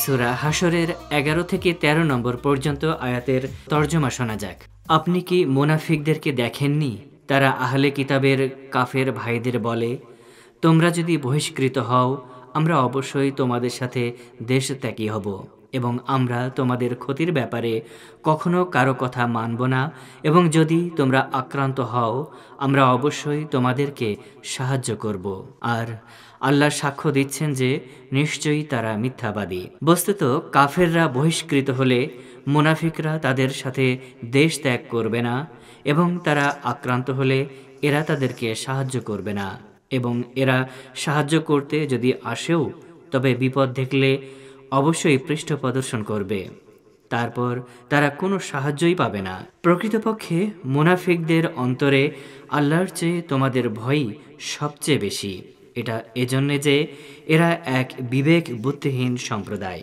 সূরা হাশরের ১১ থেকে ১৩ নম্বর পর্যন্ত আয়াতের তর্জমা শোনা যাক। আপনি কি মুনাফিকদেরকে দেখেননি? তারা আহলে কিতাবের কাফের ভাইদের বলে, তোমরা যদি বহিষ্কৃত হও আমরা অবশ্যই তোমাদের সাথে দেশত্যাগী হব এবং আমরা তোমাদের ক্ষতির ব্যাপারে কখনো কারো কথা মানব না, এবং যদি তোমরা আক্রান্ত হও আমরা অবশ্যই তোমাদেরকে সাহায্য করব। আর আল্লাহ সাক্ষ্য দিচ্ছেন যে নিশ্চয়ই তারা মিথ্যাবাদী। বস্তুত কাফেররা বহিষ্কৃত হলে মুনাফিকরা তাদের সাথে দেশ ত্যাগ করবে না, এবং তারা আক্রান্ত হলে এরা তাদেরকে সাহায্য করবে না, এবং এরা সাহায্য করতে যদি আসেও তবে বিপদ দেখলে অবশ্যই পৃষ্ঠ প্রদর্শন করবে, তারপর তারা কোনো সাহায্যই পাবে না। প্রকৃতপক্ষে মুনাফিকদের অন্তরে আল্লাহর চেয়ে তোমাদের ভয়ই সবচেয়ে বেশি। এটা এজন্যে যে এরা এক বিবেক বুদ্ধিহীন সম্প্রদায়।